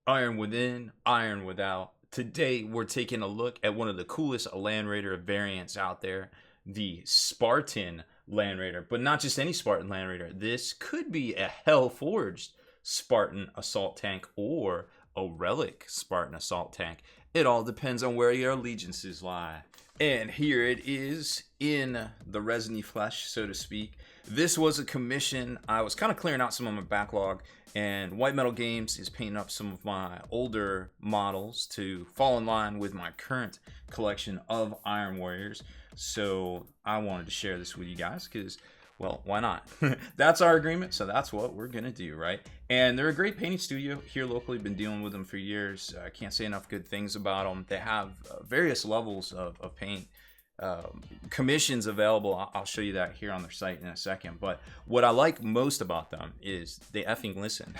Iron within, iron without. Today, we're taking a look at one of the coolest Land Raider variants out there, the Spartan Land Raider. But not just any Spartan Land Raider. This could be a Hell Forged Spartan Assault Tank or a Relic Spartan Assault Tank. It all depends on where your allegiances lie. And here it is in the resiny flesh, so to speak. This was a commission. I was kind of clearing out some of my backlog, and White Metal Games is painting up some of my older models to fall in line with my current collection of Iron Warriors. So I wanted to share this with you guys because, well, why not? That's our agreement, so that's what we're gonna do, right? And they're a great painting studio here locally. Been dealing with them for years. I can't say enough good things about them. They have various levels of paint commissions available. I'll show you that here on their site in a second. But what I like most about them is they effing listen.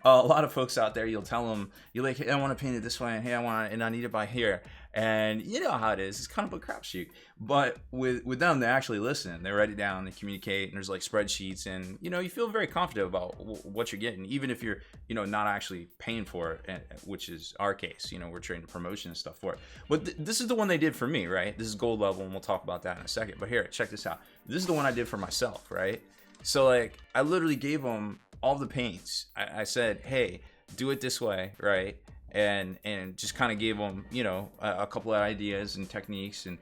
A lot of folks out there, you'll tell them, you're like, hey, I want to paint it this way, and hey, I need it by here. And you know how it is. It's kind of a crapshoot. But with them, they actually listen. They write it down. They communicate. And there's like spreadsheets. And, you know, you feel very confident about what you're getting, even if you're, you know, not actually paying for it, which is our case. You know, we're trading promotion and stuff for it. But this is the one they did for me, right? This is gold level, and we'll talk about that in a second. But here, check this out. This is the one I did for myself, right? So, like, I literally gave them all the paints. I said, hey, do it this way, right? And just kind of gave them, you know, a couple of ideas and techniques and,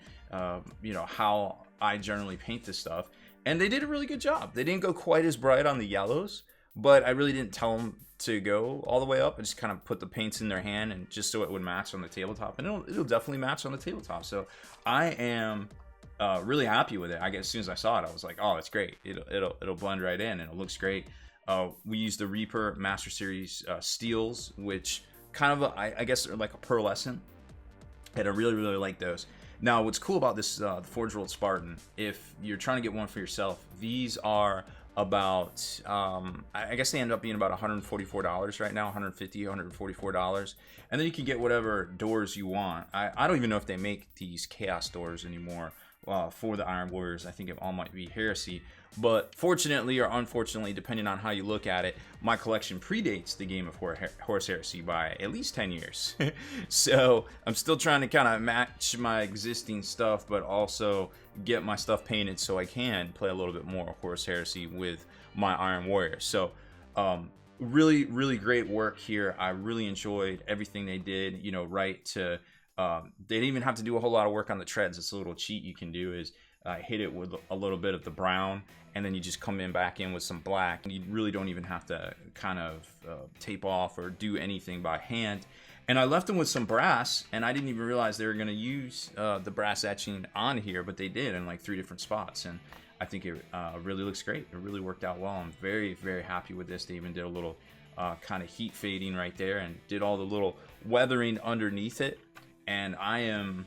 you know, how I generally paint this stuff. And they did a really good job. They didn't go quite as bright on the yellows, but I really didn't tell them to go all the way up. I just kind of put the paints in their hand and just so it would match on the tabletop. And it'll definitely match on the tabletop. So I am really happy with it. I guess as soon as I saw it, I was like, oh, it's great. It'll blend right in and it looks great. We used the Reaper Master Series steels, which kind of I guess they're like a pearlescent, and I really like those. Now what's cool about this the Forge World Spartan, if you're trying to get one for yourself, these are about I guess they end up being about $144 right now, $144, and then you can get whatever doors you want. I don't even know if they make these chaos doors anymore for the Iron Warriors. I think it all might be heresy. But fortunately or unfortunately, depending on how you look at it, my collection predates the game of Horus Heresy by at least 10 years. So I'm still trying to kind of match my existing stuff, but also get my stuff painted so I can play a little bit more Horus Heresy with my Iron Warrior. So really great work here. I really enjoyed everything they did, you know, right to they didn't even have to do a whole lot of work on the treads. It's a little cheat you can do is hit it with a little bit of the brown, and then you just come back in with some black. And you really don't even have to kind of tape off or do anything by hand. And I left them with some brass, and I didn't even realize they were going to use the brass etching on here, but they did in like 3 different spots. And I think it really looks great. It really worked out well. I'm very happy with this. They even did a little kind of heat fading right there and did all the little weathering underneath it. And I'm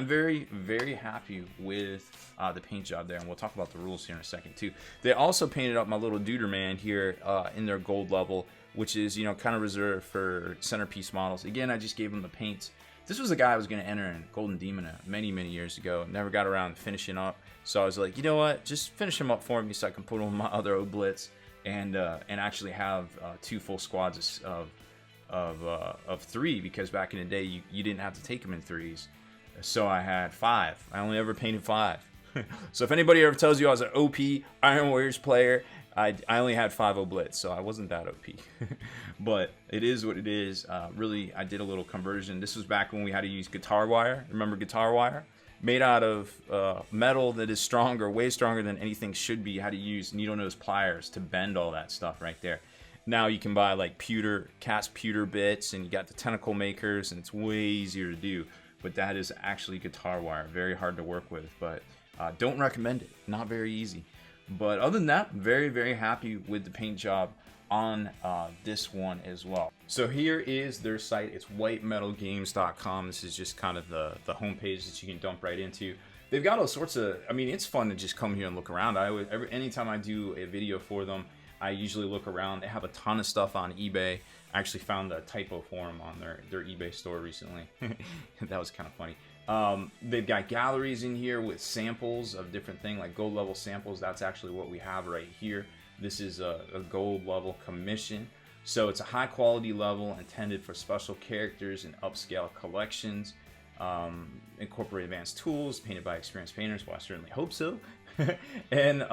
very happy with the paint job there, and we'll talk about the rules here in a second too. They also painted up my little Duder Man here in their gold level, which is, you know, kind of reserved for centerpiece models. Again, I just gave them the paints. This was a guy I was going to enter in Golden Demon many years ago. Never got around to finishing up, so I was like, you know what, just finish him up for me so I can put him on my other Oblitz and actually have 2 full squads of 3, because back in the day you didn't have to take them in 3s. So I had 5. I only ever painted 5. So if anybody ever tells you I was an OP Iron Warriors player, I only had 5 Oblitz, so I wasn't that OP. But it is what it is. Really, I did a little conversion. This was back when we had to use guitar wire. Remember guitar wire? Made out of metal that is stronger, way stronger than anything should be. Had to use needle nose pliers to bend all that stuff right there. Now you can buy like cast pewter bits, and you got the tentacle makers, and it's way easier to do. But that is actually guitar wire. Very hard to work with, but don't recommend it. Not very easy. But other than that, very happy with the paint job on this one as well. So here is their site. It's whitemetalgames.com. This is just kind of the homepage that you can dump right into. They've got all sorts of, I mean, it's fun to just come here and look around. Anytime I do a video for them, I usually look around. They have a ton of stuff on eBay. I actually found a typo form on their eBay store recently. That was kind of funny. They've got galleries in here with samples of different things, like gold level samples. That's actually what we have right here. This is a gold level commission. So it's a high quality level intended for special characters and upscale collections. Incorporate advanced tools painted by experienced painters. Well, I certainly hope so. And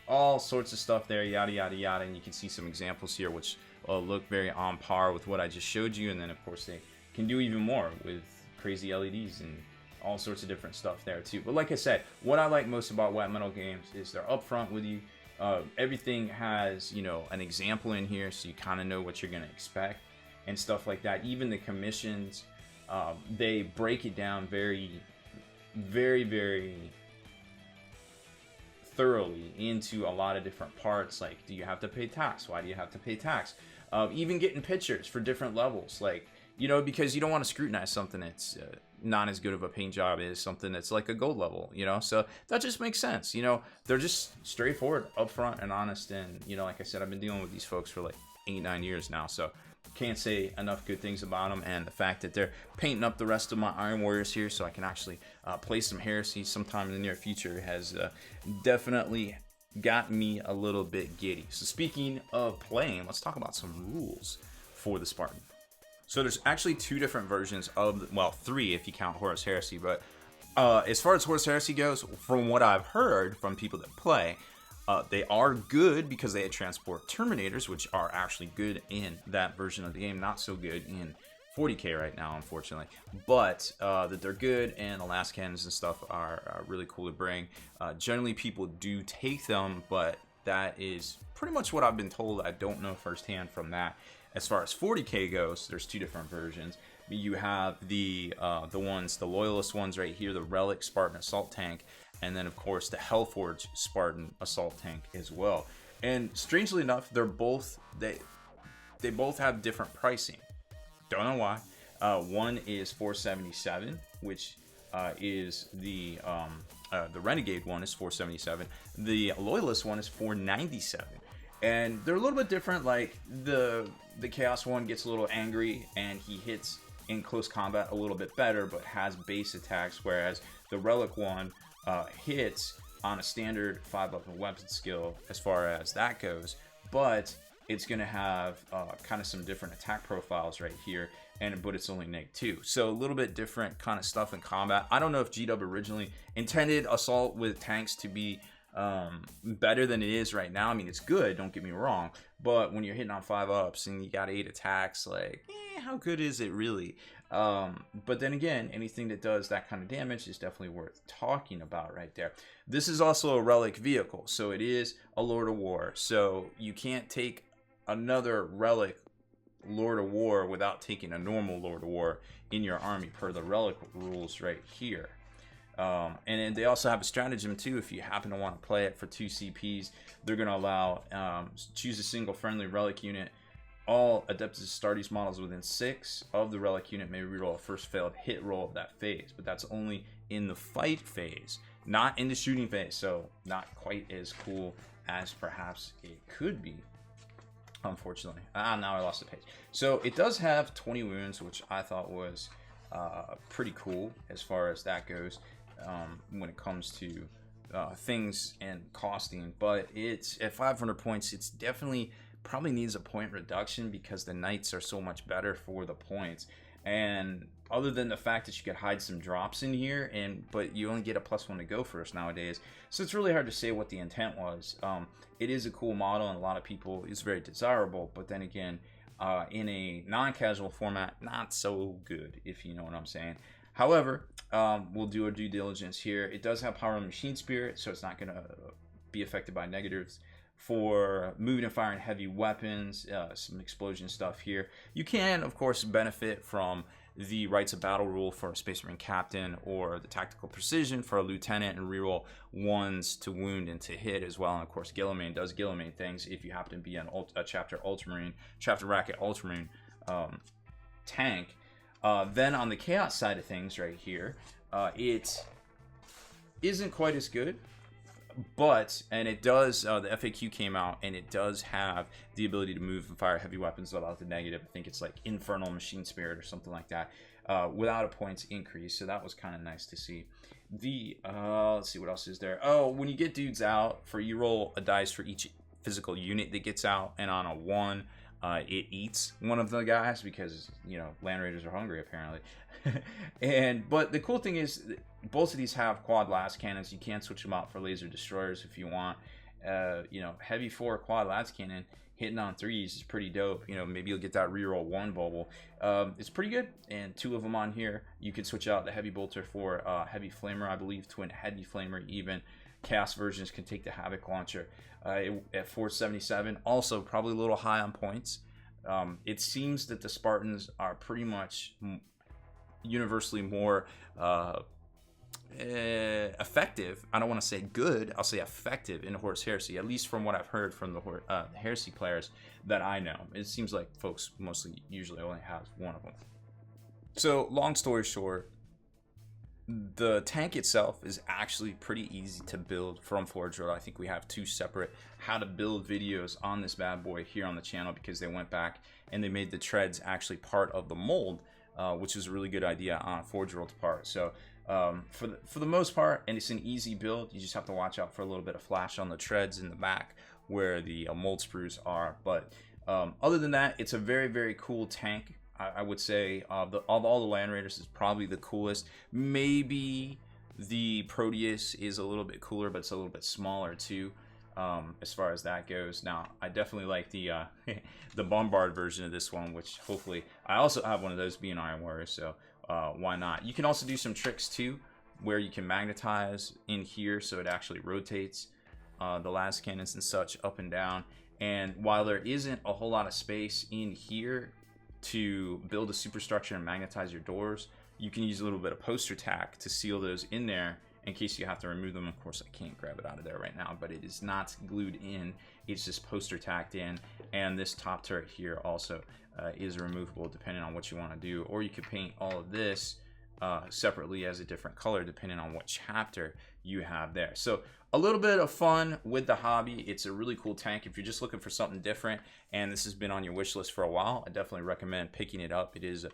all sorts of stuff there, yada yada yada. And you can see some examples here which look very on par with what I just showed you. And then of course they can do even more with crazy LEDs and all sorts of different stuff there too. But like I said, what I like most about Wet Metal games is they're upfront with you. Everything has, you know, an example in here, so you kind of know what you're going to expect and stuff like that. Even the commissions, they break it down very, very, very thoroughly into a lot of different parts. Like, do you have to pay tax? Why do you have to pay tax? Even getting pictures for different levels, like, you know, because you don't want to scrutinize something that's not as good of a paint job as something that's like a gold level, you know. So that just makes sense, you know. They're just straightforward, upfront, and honest. And you know, like I said, I've been dealing with these folks for like 8-9 years now, so can't say enough good things about them. And the fact that they're painting up the rest of my Iron Warriors here, so I can actually play some Heresy sometime in the near future, has definitely got me a little bit giddy. So speaking of playing, let's talk about some rules for the Spartan. So there's actually 2 different versions of, well, 3 if you count Horus Heresy, but as far as Horus Heresy goes, from what I've heard from people that play, they are good because they transport Terminators, which are actually good in that version of the game, not so good in 40k right now, unfortunately, but that they're good, and the last cannons and stuff are really cool to bring. Generally, people do take them, but that is pretty much what I've been told. I don't know firsthand from that. As far as 40k goes, there's 2 different versions. You have the Loyalist ones right here, the Relic Spartan Assault Tank, and then of course the Hellforge Spartan Assault Tank as well. And strangely enough, they both have different pricing. Don't know why. One is 477, which is the Renegade one is 477. The Loyalist one is 497. And they're a little bit different. Like the Chaos one gets a little angry and he hits in close combat a little bit better, but has base attacks, whereas the Relic one hits on a standard 5-weapon weapon skill as far as that goes, but it's going to have kind of some different attack profiles right here, but it's only -2. So a little bit different kind of stuff in combat. I don't know if G-Dub originally intended Assault with tanks to be better than it is right now. I mean, it's good, don't get me wrong, but when you're hitting on 5-ups and you got 8 attacks, like, how good is it really? But then again, anything that does that kind of damage is definitely worth talking about right there. This is also a Relic vehicle, so it is a Lord of War, so you can't take another Relic Lord of War without taking a normal Lord of War in your army per the Relic rules right here. And then they also have a stratagem too. If you happen to want to play it for 2 CPs, they're going to allow choose a single friendly Relic unit. All Adeptus Astartes models within 6 of the Relic unit may reroll a first failed hit roll of that phase, but that's only in the fight phase, not in the shooting phase. So not quite as cool as perhaps it could be, unfortunately. Now I lost the page. So it does have 20 wounds, which I thought was pretty cool as far as that goes. When it comes to things and costing, but it's at 500 points. It's definitely probably needs a point reduction because the knights are so much better for the points. And other than the fact that you could hide some drops in here, but you only get a +1 to go first nowadays, so it's really hard to say what the intent was. It is a cool model, and a lot of people it's very desirable, but then again, in a non-casual format, not so good, if you know what I'm saying. However, we'll do our due diligence here. It does have power of machine spirit, so it's not going to be affected by negatives. For moving and firing heavy weapons, some explosion stuff here. You can, of course, benefit from the Rights of Battle rule for a Space Marine captain, or the Tactical Precision for a lieutenant, and reroll 1s to wound and to hit as well. And of course, Guilliman does Guilliman things if you happen to be a Chapter Racket Ultramarine tank. Then on the Chaos side of things right here, it isn't quite as good, but, and it does, the FAQ came out, and it does have the ability to move and fire heavy weapons without the negative. I think it's like Infernal Machine Spirit or something like that, without a points increase, so that was kind of nice to see. Let's see, what else is there? Oh, when you get dudes out, you roll a dice for each physical unit that gets out, and on a 1, it eats one of the guys because, you know, Land Raiders are hungry apparently. But the cool thing is both of these have quad las cannons. You can switch them out for laser destroyers if you want. You know, heavy 4 quad las cannon hitting on 3s is pretty dope. You know, maybe you'll get that reroll 1 bubble. It's pretty good, and 2 of them on here. You can switch out the heavy bolter for heavy flamer, I believe, twin heavy flamer even. Chaos versions can take the Havoc launcher at 477. Also, probably a little high on points. It seems that the Spartans are pretty much universally more effective. I don't want to say good, I'll say effective in Horse Heresy, at least from what I've heard from the Heresy players that I know. It seems like folks mostly usually only have one of them. So long story short, the tank itself is actually pretty easy to build from Forge World. I think we have 2 separate how to build videos on this bad boy here on the channel, because they went back and they made the treads actually part of the mold, which is a really good idea on Forge World's part. So for the most part, and it's an easy build. You just have to watch out for a little bit of flash on the treads in the back where the mold sprues are. But other than that, it's a very, very cool tank. I would say of all the Land Raiders is probably the coolest. Maybe the Proteus is a little bit cooler, but it's a little bit smaller too, as far as that goes. Now, I definitely like the the Bombard version of this one, which hopefully I also have one of those being Iron Warrior, so why not? You can also do some tricks too, where you can magnetize in here so it actually rotates the las cannons and such up and down. And while there isn't a whole lot of space in here to build a superstructure and magnetize your doors, you can use a little bit of poster tack to seal those in there in case you have to remove them. Of course, I can't grab it out of there right now, but it is not glued in, it's just poster tacked in. And this top turret here also is removable depending on what you want to do, or you could paint all of this separately as a different color depending on what chapter you have there. So a little bit of fun with the hobby. It's a really cool tank. If you're just looking for something different and this has been on your wish list for a while, I definitely recommend picking it up. It is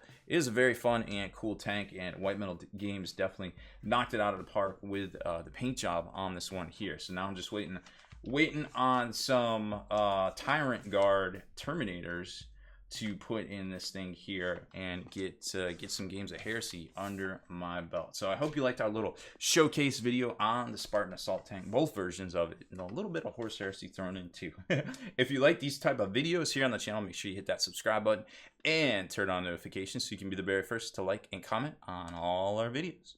a very fun and cool tank, and White Metal Games definitely knocked it out of the park with the paint job on this one here. So now I'm just waiting on some Tyrant Guard Terminators to put in this thing here and get some games of Heresy under my belt. So I hope you liked our little showcase video on the Spartan Assault Tank, both versions of it, and a little bit of Horse Heresy thrown in too. If you like these type of videos here on the channel, make sure you hit that subscribe button and turn on notifications so you can be the very first to like and comment on all our videos.